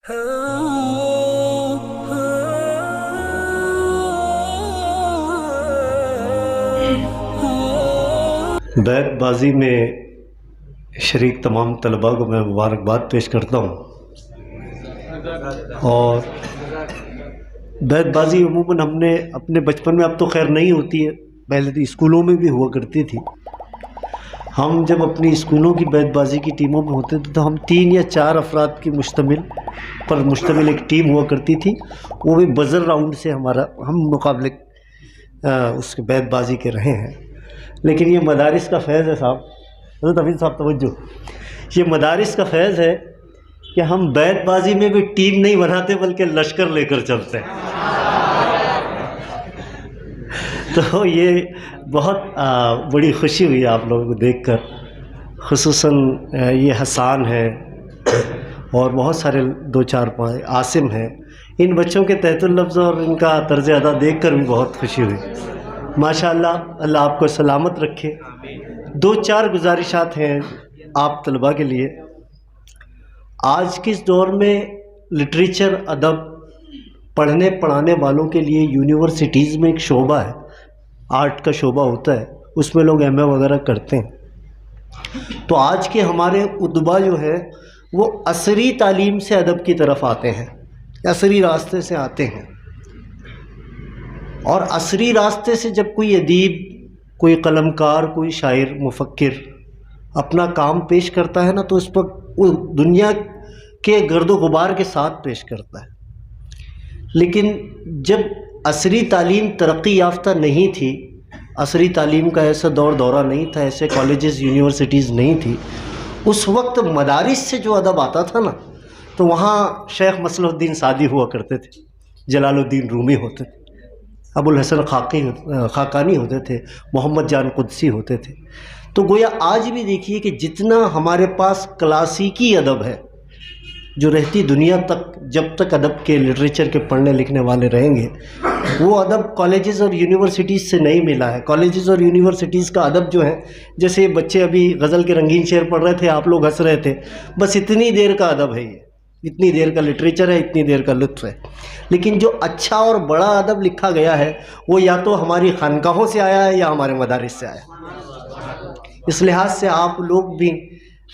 बैतबाजी में शरीक तमाम तलबा को मैं मुबारकबाद पेश करता हूँ। और बैतबाजी अमूमन हमने अपने बचपन में, अब तो खैर नहीं होती है, पहले तो स्कूलों में भी हुआ करती थी। हम जब अपनी स्कूलों की बैतबाजी की टीमों में होते थे तो हम 3 या 4 अफराद की मुश्तमिल एक टीम हुआ करती थी। वो भी बज़र राउंड से हम मुकाबले उसके बैतबाजी के रहे हैं। लेकिन ये मदारिस का फैज़ है साहब, हज़रत हफीज़ साहब तवज्जो, ये मदारिस का फैज़ है कि हम बैतबाजी में भी टीम नहीं बनाते बल्कि लश्कर लेकर चलते हैं। तो ये बहुत बड़ी खुशी हुई आप लोगों को देखकर, खुसूसन ये हसान है और बहुत सारे 2-4-5 आसिम हैं। इन बच्चों के तहतुल लफ्ज़ और इनका तर्ज़ अदा देखकर भी बहुत खुशी हुई। माशाअल्लाह, अल्लाह आपको सलामत रखे। 2-4 गुजारिशात हैं आप तलबा के लिए। आज के इस दौर में लिटरेचर, अदब पढ़ने पढ़ाने वालों के लिए यूनिवर्सिटीज़ में एक शोबा है, आर्ट का शोबा होता है, उसमें लोग एमए वगैरह करते हैं। तो आज के हमारे उद्बा जो है वो असरी तालीम से अदब की तरफ आते हैं, असरी रास्ते से आते हैं। और असरी रास्ते से जब कोई अदीब, कोई कलमकार, कोई शायर, मुफक्किर अपना काम पेश करता है ना, तो उस पर वो दुनिया के गर्दो गुबार के साथ पेश करता है। लेकिन जब असरी तालीम तरक्की याफ्ता नहीं थी, असरी तालीम का ऐसा दौरा नहीं था, ऐसे कॉलेजेस यूनिवर्सिटीज़ नहीं थी, उस वक्त मदारिस से जो अदब आता था ना, तो वहाँ शेख मसलहुद्दीन सादी हुआ करते थे, जलालुद्दीन रूमी होते थे, अबुल हसन खाकानी होते थे, मोहम्मद जान कुदसी होते थे। तो गोया आज भी देखिए कि जितना हमारे पास क्लासिकी अदब है, जो रहती दुनिया तक, जब तक अदब के, लिटरेचर के पढ़ने लिखने वाले रहेंगे, वो अदब कॉलेजेस और यूनिवर्सिटीज़ से नहीं मिला है। कॉलेजेस और यूनिवर्सिटीज़ का अदब जो है, जैसे बच्चे अभी गज़ल के रंगीन शेर पढ़ रहे थे, आप लोग हंस रहे थे, बस इतनी देर का अदब है ये, इतनी देर का लिटरेचर है, इतनी देर का लुत्फ़ है। लेकिन जो अच्छा और बड़ा अदब लिखा गया है वो या तो हमारी खानकाहों से आया है या हमारे मदारिस से आया। इस लिहाज से आप लोग भी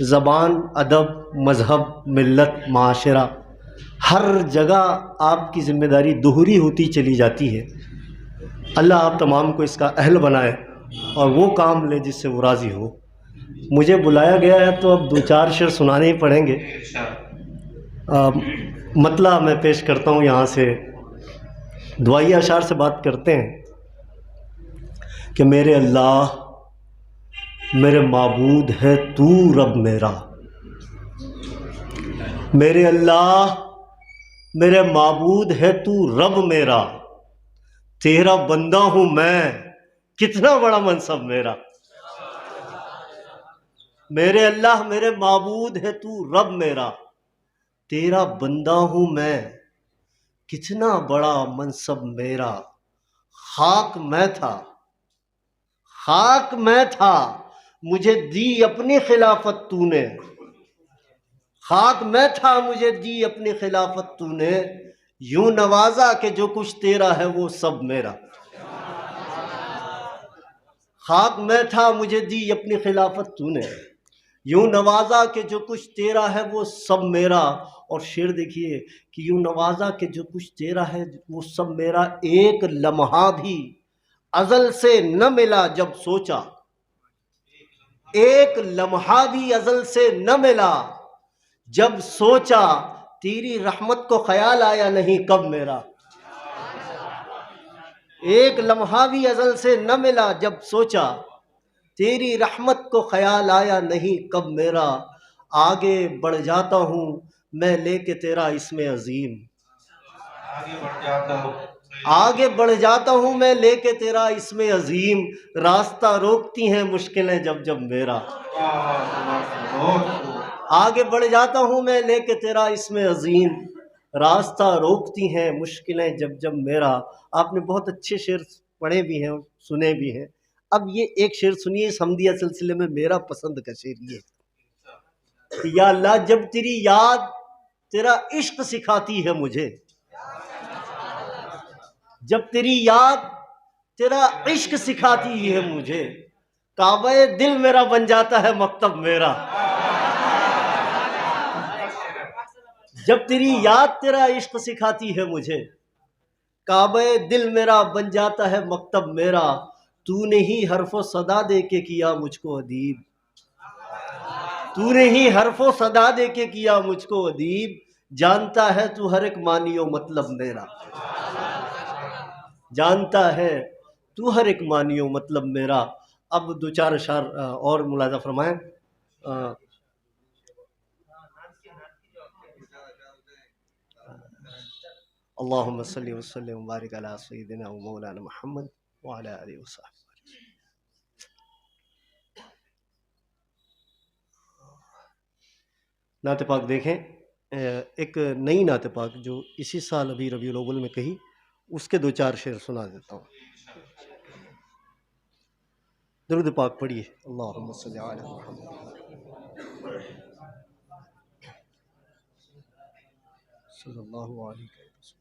ज़बान, अदब, मज़हब, मिल्लत, माशरा, हर जगह आपकी ज़िम्मेदारी दोहरी होती चली जाती है। अल्लाह आप तमाम को इसका अहल बनाए और वो काम ले जिससे वो राज़ी हो। मुझे बुलाया गया है तो अब 2-4 शेर सुनाने ही पड़ेंगे। मतला मैं पेश करता हूँ यहाँ से, दुआई अशार से बात करते हैं कि मेरे अल्लाह, मेरे माबूद है तू रब मेरा, मेरे अल्लाह, मेरे माबूद है तू रब मेरा, तेरा बंदा हूँ मैं, कितना बड़ा मनसब मेरा। मेरे अल्लाह, मेरे माबूद है तू रब मेरा, तेरा बंदा हूँ मैं, कितना बड़ा मनसब मेरा। खाक मैं था, खाक मैं था, मुझे दी अपनी खिलाफत तूने, खाक मैं था, मुझे दी अपनी खिलाफत तूने, यूं नवाजा कि जो कुछ तेरा है वो सब मेरा। खाक मैं था, मुझे दी अपनी खिलाफत तूने, यूं नवाजा कि जो कुछ तेरा है वो सब मेरा। और शेर देखिए कि यूं नवाजा कि जो कुछ तेरा है वो सब मेरा, एक लम्हा भी अज़ल से न मिला जब सोचा, एक लम्हा भी अज़ल से न मिला जब सोचा, तेरी रहमत को ख्याल आया नहीं कब मेरा। एक लम्हा भी अज़ल से न मिला जब सोचा, तेरी रहमत को ख्याल आया नहीं कब मेरा। आगे बढ़ जाता हूँ मैं लेके तेरा इसमें अजीम, आगे बढ़ जाता हूँ मैं लेके तेरा इसमें अजीम, रास्ता रोकती हैं मुश्किलें जब जब मेरा। आगे बढ़ जाता हूँ मैं लेके तेरा इसमें अजीम, रास्ता रोकती हैं मुश्किलें जब जब मेरा। आपने बहुत अच्छे शेर पढ़े भी हैं, सुने भी हैं। अब ये एक शेर सुनिए इस हमदिया सिलसिले में, मेरा पसंद का शेर ये, या अल्लाह जब तेरी याद तेरा इश्क सिखाती है मुझे, जब तेरी याद तेरा इश्क सिखाती है मुझे, काबे दिल मेरा बन जाता है मकतब मेरा। जब तेरी याद तेरा इश्क सिखाती है मुझे, काबे दिल मेरा बन जाता है मकतब मेरा। तूने ही हर्फो सदा दे के किया मुझको अदीब, तूने ही हर्फो सदा दे के किया मुझको अदीब। जानता है तू हर एक मानियो मतलब मेरा, जानता है तू हर एक मानियो मतलब मेरा। अब दो चार अशार और मुलाजा फरमाएं। अल्लाहुम्मा सल्ली व सल्लिम व बारिक अला सय्यिदिना व मौलाना मुहम्मद व अला आलिहि व सहबिहि। नात पाक देखें, एक नई नात पाक जो इसी साल अभी रबीउल अव्वल में कही, उसके दो चार शेर सुना देता हूँ। दुरूद पाक पढ़िए। अल्लाहुम्मा सल्ली अला मुहम्मद सल्लल्लाहु अलैहि वसल्लम।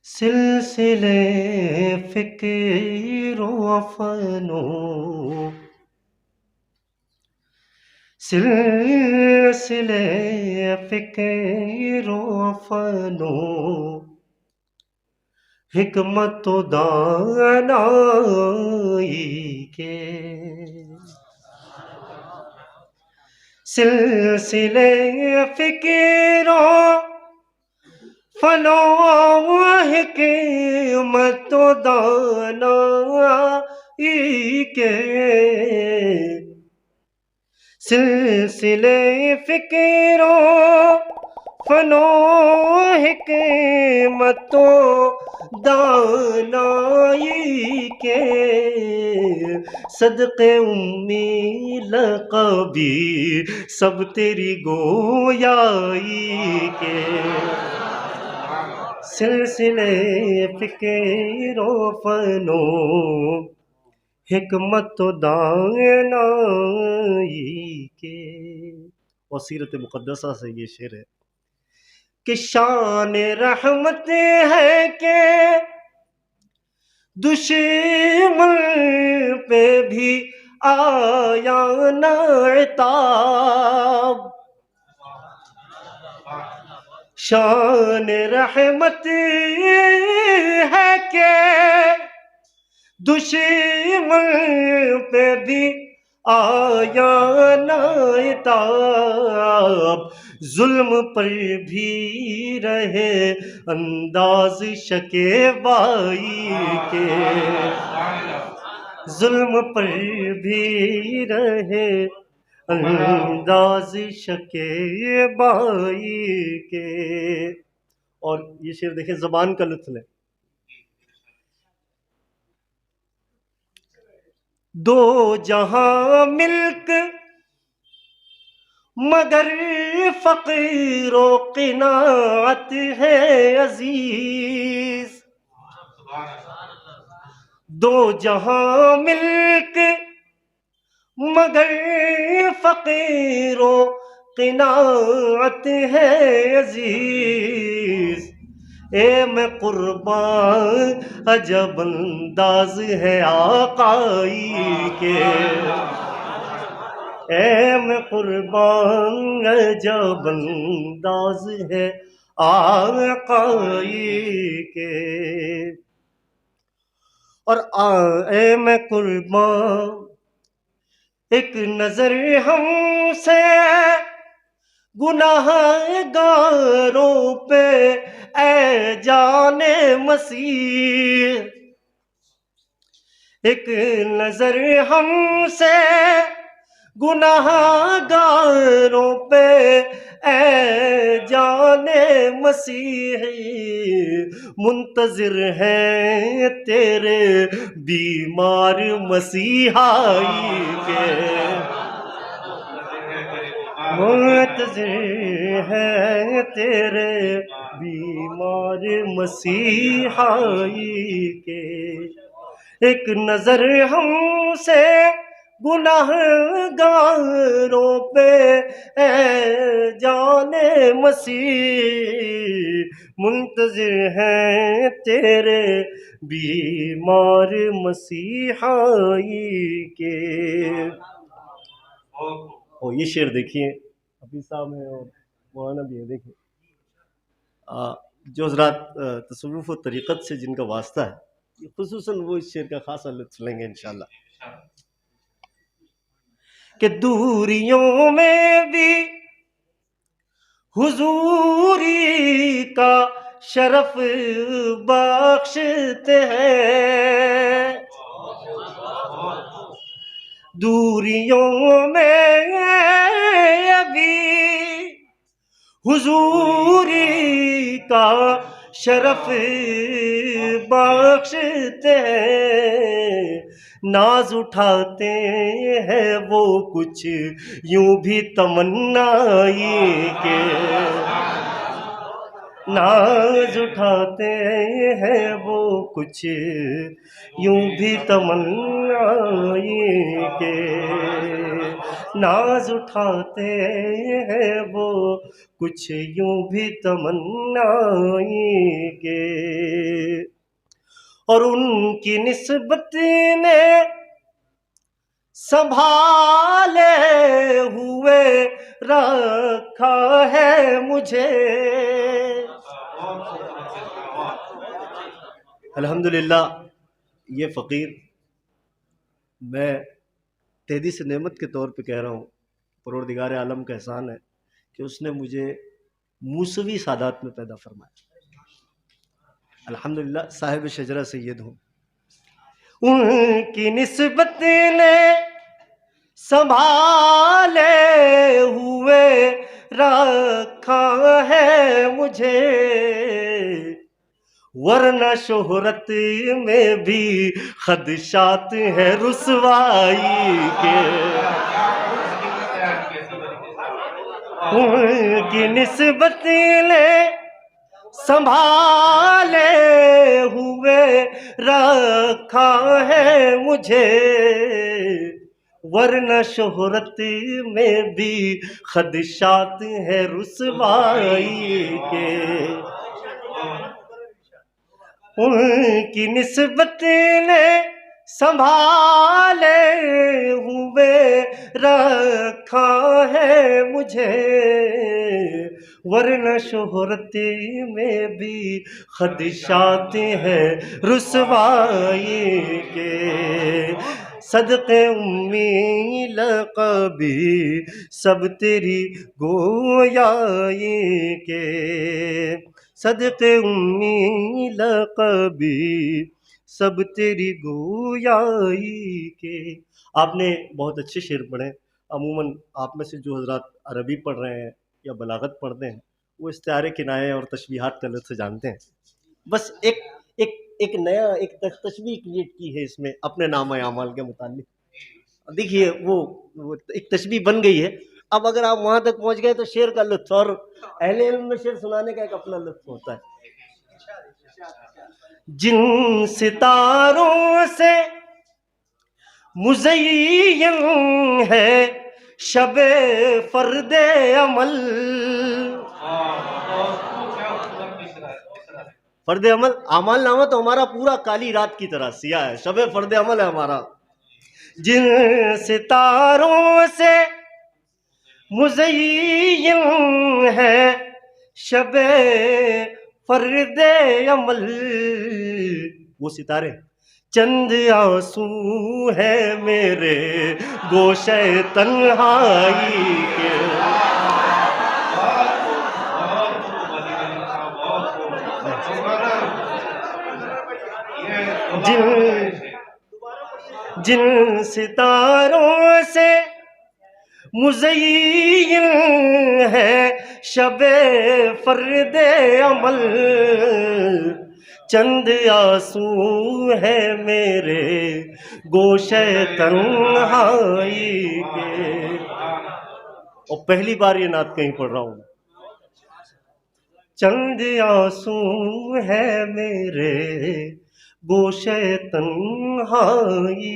सिलसिले फ़िक्र व फ़नो, सिलसिले फ़िक्र व फ़नो, हिकमत व दानाई के। सिलसिले फ़िक्र फनो हिकमत व दानाई के। सिलसिले फ़िक्र फनो हिकमत व दानाई के। सदक़े उम्मी लक़बी सब तेरी गोयाई के। सिलसिले फ़िक्र फनो हिकमत दानाई के। और सीरत मुक़द्दसा से ये शेर है कि शान रहमत है के दुश्मन पे भी आया न इताब। शान रहमत है के दुश्मन पे भी आया न इताब। जुल्म पर भी रहे अंदाज शकेबाई के। जुल्म पर भी रहे अंदाज शकेबाई के। और ये शेर देखें, ज़बान का लुत्फ़ लें। दो जहां मिल्क मगर फ़क़ीरो क़िनाअत है अज़ीज़। दो जहां मिल्क मगर फ़क़ीरो क़िनाअत है अज़ीज़। ए मैं कुर्बान अजब अंदाज है आकाई के। ए मैं कुर्बान अजब अंदाज है आकाई के। और ए मैं कुर्बान एक नजर हमसे गुनाहगारों पे ए जाने मसीह। एक नजर हमसे गुनाहगारों पे ए जाने मसीह। मुंतज़िर हैं तेरे बीमार मसीहाई के। मुंतज़िर है तेरे बीमार मसीहाई के, एक नजर हमसे गुनाहगारों पे ए जाने मसीह, मुंतज़िर हैं तेरे बीमार मसीहाई के। और ये शेर देखिए, हफीज़ साहब हैं और मौलाना भी है। देखिए जो हज़रात तसव्वुफ़ व तरीक़त से जिनका वास्ता है, खुसूसन वो इस शेर का खासा लुत्फ़ लेंगे इंशाअल्लाह। कि दूरियों में भी हुजूरी का शरफ बख्शते हैं, दूरियों में भी हुजूरी का शरफ बख्शते हैं, नाज उठाते हैं वो कुछ यूं भी तमन्नाई के, नाज उठाते हैं वो कुछ यूं भी तमन्नाई के, नाज उठाते हैं वो कुछ यूं भी तमन्नाई के। और उनकी निस्बत ने संभाले हुए रखा है मुझे, अल्हम्दुलिल्लाह। ये फ़कीर मैं तेदी से नेमत के तौर पे कह रहा हूँ, परवरदिगार आलम का एहसान है कि उसने मुझे मूसवी सादात में पैदा फरमाया। अल्हम्दुलिल्लाह साहिब शजरा सैयद हूँ। उनकी निस्बत ने संभाले हुए रखा है मुझे, वरना शोहरत में भी खदशात है रुसवाई के, उनकी निस्बत ने संभाले हुए रखा है मुझे, वरना शोहरत में भी खदशात है रुसवाई के। उनकी निस्बत ने संभाले हुए रखा है मुझे, वरना शोहरत में भी खदशात हैं रुसवाई के। सदक़े उम्मी लक़बी सब तेरी गोयाई के, सदक़े उम्मी लक़बी सब तेरी गोयाई के। आपने बहुत अच्छे शेर पढ़े। अमूमन आप में से जो हज़रात अरबी पढ़ रहे हैं या बलागत पढ़ते हैं वो इस्तिआरे किनाए और तशबीहात का लुत्फ़ जानते हैं। बस एक नया एक तशबीह क्रिएट की है इसमें अपने नाम आमाल के मुताल्लिक। देखिए वो एक तशबीह बन गई है। अब अगर आप वहाँ तक पहुँच गए तो शेर का लुत्फ़, और अहले इल्म में शेर सुनाने का एक अपना लुत्फ़ होता है। जिन सितारों से मुज़य्यन है शबे फ़र्दे अमल, फ़र्दे अमल, आमाल नामा तो हमारा पूरा काली रात की तरह सिया है, शबे फ़र्दे अमल है हमारा। जिन सितारों से मुज़य्यन है शबे फ़र्दे अमल, वो सितारे चंद आंसू है मेरे गोशे तन्हाई के, जिन सितारों से मुज़य्यन है शबे फ़र्दे अमल, चंद आंसू है मेरे गोशे तन्हाई के। और पहली बार ये नात कहीं पढ़ रहा हूँ। चंद आंसू है मेरे गोशे तन्हाई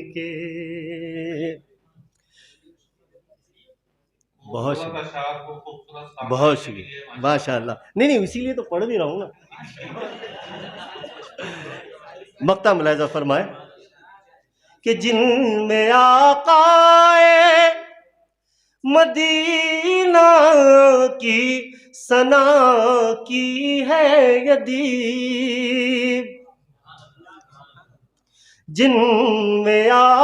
के। बहुत शुक्रिया, बहुत शुक्रिया, माशाल्लाह। नहीं नहीं, इसीलिए तो पढ़ भी रहा हूँ ना। मक्ता मुलाहिजा फरमाए कि जिनमें आकाए मदीना की सना की है यदि, जिनमें आकाए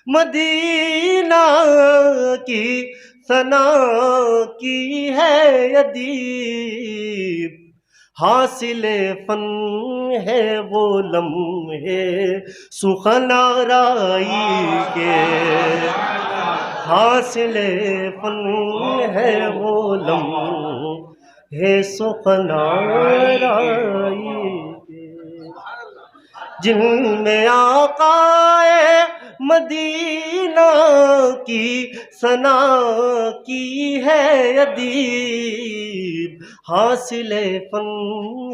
मदीना की सना की है यदि, हासिले फन है वो लम्हे सुखनाराई के। हासिले फन है वो लम्हे सुखनाराई के, जिनमें आकाए मदीना की सना की है अदीब, हासिले फन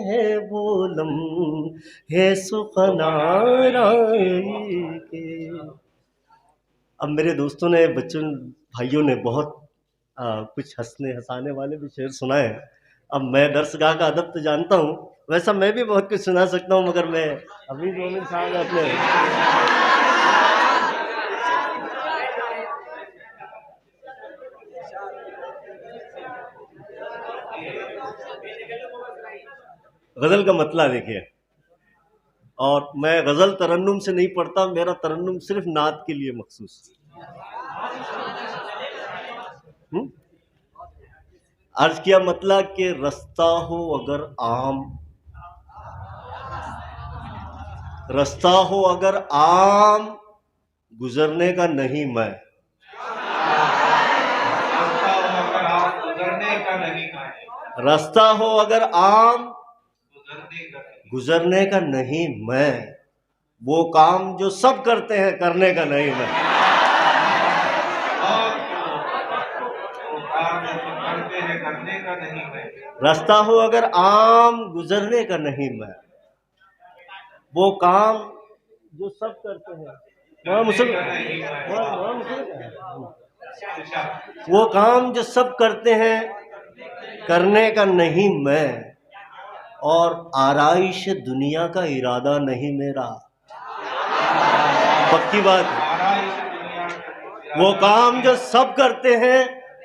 है वो लम्हे सुखनाराई के। अब मेरे दोस्तों ने, बच्चों भाइयों ने बहुत कुछ हंसने हंसाने वाले भी शेर सुनाए। अब मैं दर्सगाह का अदब तो जानता हूँ, वैसा मैं भी बहुत कुछ सुना सकता हूँ, मगर मैं अभी मोमिन साहब अपने गजल का मतला देखिए। और मैं गजल तरन्नुम से नहीं पढ़ता, मेरा तरन्नुम सिर्फ नात के लिए मखसूस। अर्ज किया मतला कि रास्ता हो अगर आम, रास्ता हो अगर आम, गुजरने का नहीं मैं। रास्ता हो अगर आम, गुजरने का नहीं मैं, वो काम जो सब करते हैं करने का नहीं मैं। रास्ता हो अगर आम, गुजरने का नहीं मैं, वो काम जो सब करते हैं, वो काम जो सब करते हैं करने का नहीं मैं, और आराइश दुनिया का इरादा नहीं मेरा। पक्की बात है, वो काम जो सब करते हैं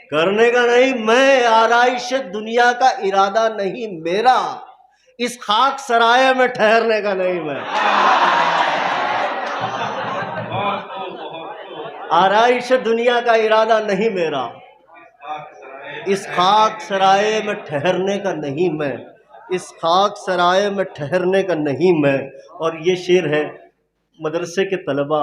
करने का नहीं मैं, आराइश दुनिया का इरादा नहीं मेरा, इस खाक सराय में ठहरने का नहीं मैं। आराइश दुनिया का इरादा नहीं मेरा, इस खाक सराय में ठहरने का नहीं मैं, इस खाक सराय में ठहरने का नहीं मैं। और ये शेर है मदरसे के तलबा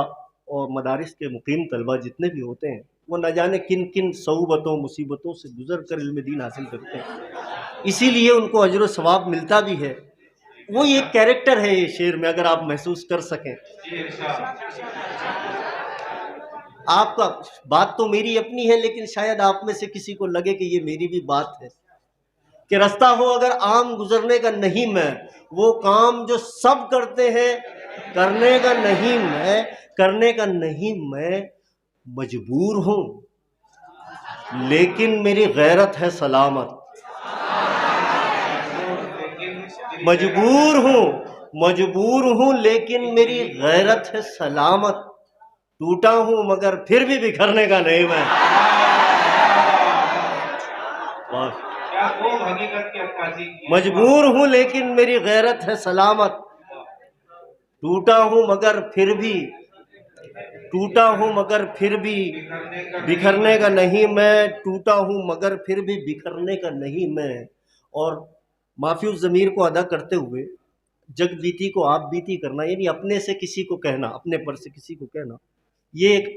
और मदारिस के मुकीम तलबा जितने भी होते हैं, वो न जाने किन किन सऊबतों मुसीबतों से गुजर कर इल्म दीन हासिल करते हैं, इसीलिए उनको अजर सवाब मिलता भी है। वो एक कैरेक्टर है ये शेर में, अगर आप महसूस कर सकें। आपका बात तो मेरी अपनी है, लेकिन शायद आप में से किसी को लगे कि ये मेरी भी बात है, कि रास्ता हो अगर आम, गुजरने का नहीं मैं, वो काम जो सब करते हैं करने का नहीं मैं, करने का नहीं मैं। मजबूर हूं लेकिन मेरी गैरत है सलामत, मजबूर हूं लेकिन मेरी गैरत है सलामत, टूटा हूं मगर फिर भी बिखरने का नहीं मैं। मजबूर हूं लेकिन मेरी गैरत है सलामत, टूटा हूं मगर फिर भी, टूटा हूं मगर फिर भी बिखरने का नहीं मैं, टूटा हूं मगर फिर भी बिखरने का नहीं मैं। और माफी ज़मीर को अदा करते हुए जग बीती को आप बीती करना, यानी अपने से किसी को कहना, अपने पर से किसी को कहना, ये एक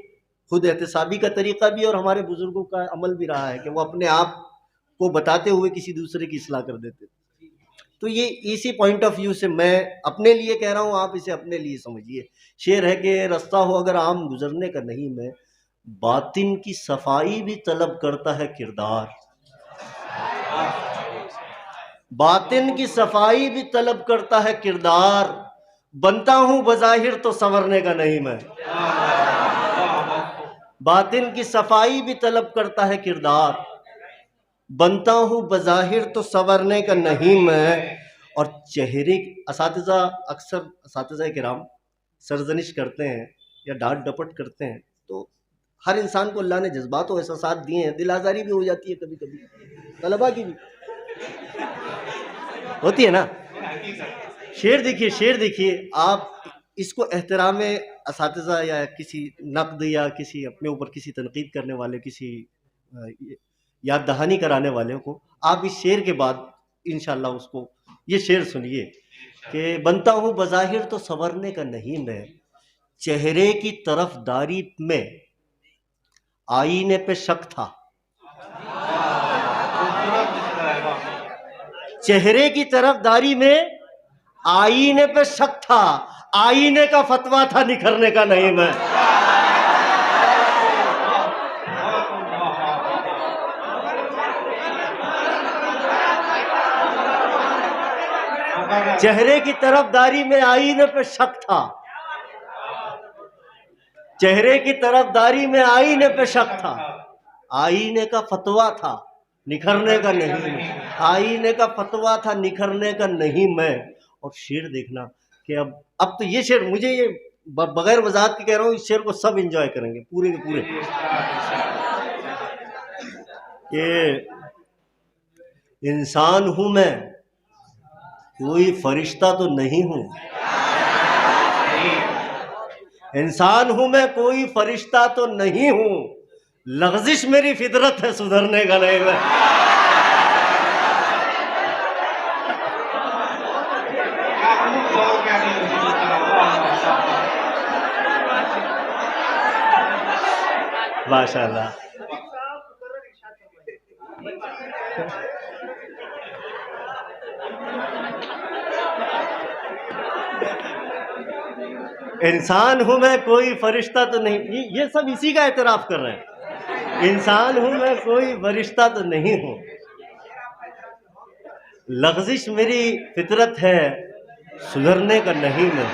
खुद एहतसाबी का तरीका भी और हमारे बुजुर्गों का अमल भी रहा है कि वो अपने आप को बताते हुए किसी दूसरे की इस्लाह कर देते। तो ये इसी पॉइंट ऑफ व्यू से मैं अपने लिए कह रहा हूँ, आप इसे अपने लिए समझिए। शेर है कि रास्ता हो अगर आम गुजरने का नहीं मैं, बातिन की सफाई भी तलब करता है किरदार। बातिन की सफाई भी तलब करता है किरदार, बनता हूं बज़ाहिर तो संवरने का नहीं मैं। बातिन की सफाई भी तलब करता है किरदार, बनता हूं बज़ाहिर तो संवरने का नहीं मैं। और चेहरे, असातिज़ा अक्सर असातिज़ा किराम सरजनिश करते हैं या डांट डपट करते हैं, तो हर इंसान को अल्लाह ने जज्बात और एहसासात दिए हैं, दिल आज़ारी भी हो जाती है कभी कभी, तलबा की भी होती है ना। शेर देखिए आप, इसको एहतराम असातिज़ा या किसी नक़्द या किसी अपने ऊपर किसी तनकीद करने वाले, किसी याद दहानी कराने वाले को आप इस शेर के बाद इंशाअल्लाह उसको ये शेर सुनिए कि बनता हूँ बज़ाहिर तो संवरने का नहीं मैं, चेहरे की तरफदारी में आईने पे शक था। चेहरे की तरफदारी में आईने पे शक था, आईने का फतवा था निखरने का नहीं मैं। चेहरे की तरफदारी में आईने पे शक था, चेहरे की तरफदारी में आईने पे शक था, आईने का फतवा था निखरने का नहीं मैं। आईने का फतवा था निखरने का नहीं मैं। और शेर देखना कि अब तो ये शेर मुझे, ये बगैर वजाहत के कह रहा हूँ, इस शेर को सब एंजॉय करेंगे पूरे के पूरे। कि इंसान हूं मैं, कोई फरिश्ता तो नहीं हूं। इंसान हूं मैं, कोई फरिश्ता तो नहीं हूं, लग़ज़िश मेरी फितरत है सुधरने का नहीं मैं। माशाअल्लाह। इंसान हूं मैं, कोई फरिश्ता तो नहीं, ये सब इसी का एतराफ़ कर रहे हैं। इंसान हूं मैं, कोई फरिश्ता तो नहीं हूं, लग़ज़िश मेरी फितरत है सुधरने का नहीं मैं।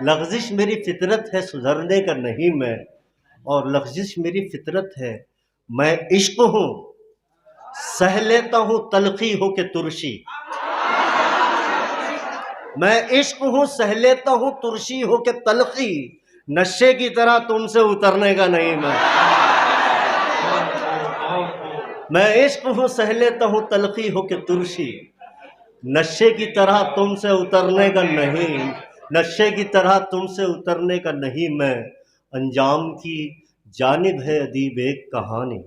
लग़ज़िश मेरी फितरत है सुधरने का नहीं मैं, और लग़ज़िश मेरी फितरत है, मैं इश्क हूं सह लेता हूं तलखी हो के तुरशी। मैं इश्क हूं सह लेता हूं तुरशी हो के तलखी, नशे की तरह तुमसे उतरने का नहीं मैं। मैं इश्क हूं सह लेता हूं तलखी हो के तुरशी, नशे की तरह तुमसे उतरने का नहीं, नशे की तरह तुमसे उतरने का नहीं मैं। अंजाम की जानिब है अदीब एक कहानी,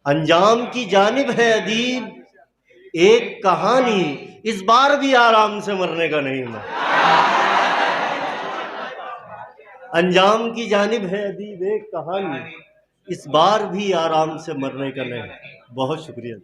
अंजाम की जानिब है अदीब एक कहानी, इस बार भी आराम से मरने का नहीं मैं। अंजाम की जानिब है अदीब एक कहानी, इस बार भी आराम से मरने का नहीं। बहुत शुक्रिया।